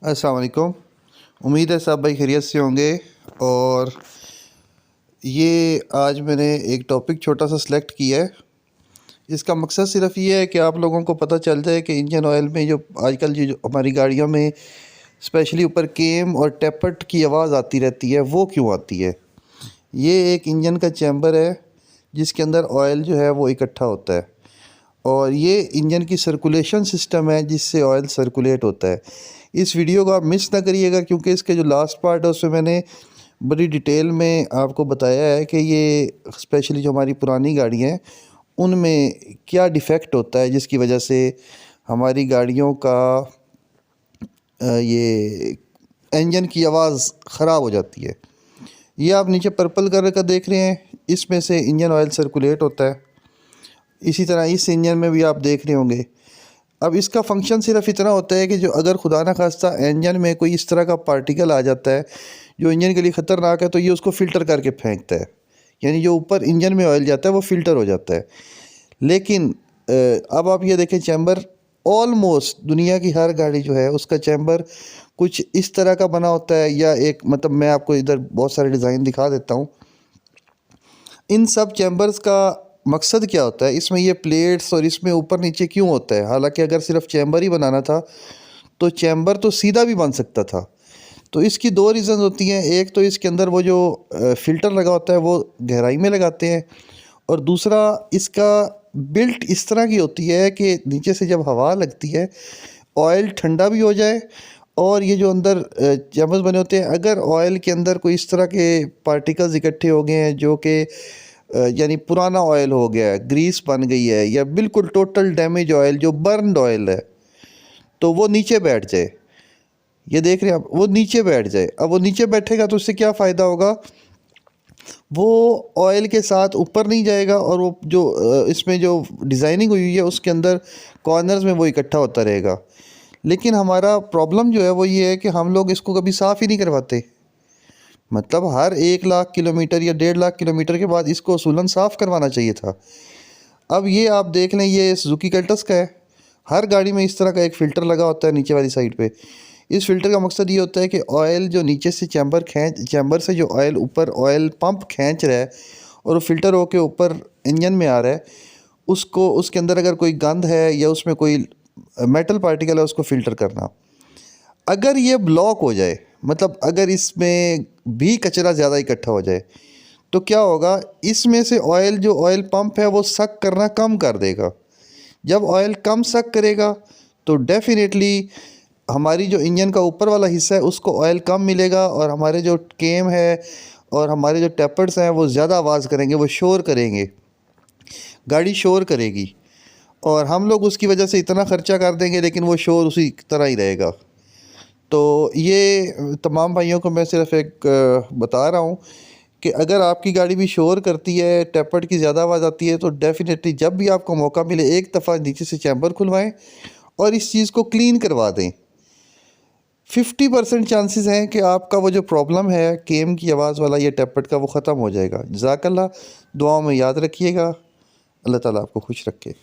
अस्सलाम वालेकुम। उम्मीद है सब भाई खैरियत से होंगे। और ये आज मैंने एक टॉपिक छोटा सा सिलेक्ट किया है। इसका मकसद सिर्फ ये है कि आप लोगों को पता चल जाए कि इंजन ऑयल में जो आजकल जो हमारी गाड़ियों में स्पेशली ऊपर केम और टैपट की आवाज़ आती रहती है, वो क्यों आती है। ये एक इंजन का चैम्बर है जिसके अंदर ऑयल जो है वो इकट्ठा होता है, और ये इंजन की सर्कुलेशन सिस्टम है जिससे ऑयल सर्कुलेट होता है। इस वीडियो को आप मिस ना करिएगा, क्योंकि इसके जो लास्ट पार्ट है उसमें मैंने बड़ी डिटेल में आपको बताया है कि ये स्पेशली जो हमारी पुरानी गाड़ियाँ हैं उनमें क्या डिफ़ेक्ट होता है जिसकी वजह से हमारी गाड़ियों का ये इंजन की आवाज़ ख़राब हो जाती है। ये आप नीचे पर्पल कलर का देख रहे हैं, इसमें से इंजन ऑयल सर्कुलेट होता है। इसी तरह इस इंजन में भी आप देख रहे होंगे। अब इसका फंक्शन सिर्फ इतना होता है कि जो अगर खुदा न खास्ता इंजन में कोई इस तरह का पार्टिकल आ जाता है जो इंजन के लिए ख़तरनाक है, तो ये उसको फ़िल्टर करके फेंकता है, यानी जो ऊपर इंजन में ऑयल जाता है वो फ़िल्टर हो जाता है। लेकिन अब आप ये देखें, चैम्बर ऑलमोस्ट दुनिया की हर गाड़ी जो है उसका चैम्बर कुछ इस तरह का बना होता है, या एक मतलब मैं आपको इधर बहुत सारे डिज़ाइन दिखा देता हूँ। इन सब चैम्बर्स का मकसद क्या होता है, इसमें ये प्लेट्स और इसमें ऊपर नीचे क्यों होता है। हालांकि अगर सिर्फ चैम्बर ही बनाना था तो चैम्बर तो सीधा भी बन सकता था। तो इसकी दो रीज़न होती हैं। एक तो इसके अंदर वो जो फ़िल्टर लगा होता है वो गहराई में लगाते हैं, और दूसरा इसका बिल्ट इस तरह की होती है कि नीचे से जब हवा लगती है ऑयल ठंडा भी हो जाए, और ये जो अंदर चैम्बर्स बने होते हैं, अगर ऑयल के अंदर कोई इस तरह के पार्टिकल्स इकट्ठे हो गए हैं जो कि यानी पुराना ऑयल हो गया है, ग्रीस बन गई है, या बिल्कुल टोटल डैमेज ऑयल जो बर्नड ऑयल है, तो वो नीचे बैठ जाए। ये देख रहे हैं आप, वो नीचे बैठ जाए। अब वो नीचे बैठेगा तो उससे क्या फ़ायदा होगा, वो ऑयल के साथ ऊपर नहीं जाएगा, और वो जो इसमें जो डिज़ाइनिंग हुई है उसके अंदर कॉर्नर्स में वो इकट्ठा होता रहेगा। लेकिन हमारा प्रॉब्लम जो है वो ये है कि हम लोग इसको कभी साफ़ ही नहीं करवाते। मतलब हर 1 लाख किलोमीटर या 1.5 लाख किलोमीटर के बाद इसको असूलन साफ़ करवाना चाहिए था। अब ये आप देख लें, ये सुजुकी कैल्टस का है। हर गाड़ी में इस तरह का एक फ़िल्टर लगा होता है नीचे वाली साइड पे। इस फ़िल्टर का मकसद ये होता है कि ऑयल जो नीचे से चैम्बर से जो ऑयल ऊपर ऑयल पंप खींच रहा है और वो फ़िल्टर होके ऊपर इंजन में आ रहा है, उसको उसके अंदर अगर कोई गंद है या उसमें कोई मेटल पार्टिकल है उसको फ़िल्टर करना। अगर ये ब्लॉक हो जाए, मतलब अगर इसमें भी कचरा ज़्यादा इकट्ठा हो जाए, तो क्या होगा, इसमें से ऑयल जो ऑयल पंप है वो सक करना कम कर देगा। जब ऑयल कम सक करेगा तो डेफिनेटली हमारी जो इंजन का ऊपर वाला हिस्सा है उसको ऑयल कम मिलेगा, और हमारे जो केम है और हमारे जो टैपर्स हैं वो ज़्यादा आवाज़ करेंगे, वो शोर करेंगे, गाड़ी शोर करेगी, और हम लोग उसकी वजह से इतना ख़र्चा कर देंगे लेकिन वो शोर उसी तरह ही रहेगा। तो ये तमाम भाइयों को मैं सिर्फ एक बता रहा हूँ कि अगर आपकी गाड़ी भी शोर करती है, टैपट की ज़्यादा आवाज़ आती है, तो डेफ़िनेटली जब भी आपको मौका मिले एक दफ़ा नीचे से चैम्बर खुलवाएं और इस चीज़ को क्लीन करवा दें। 50% चांसेस हैं कि आपका वो जो प्रॉब्लम है केम की आवाज़ वाला या टैपट का, वो ख़त्म हो जाएगा। जज़ाकल्लाह, दुआओं में याद रखिएगा। अल्लाह ताला आपको खुश रखे।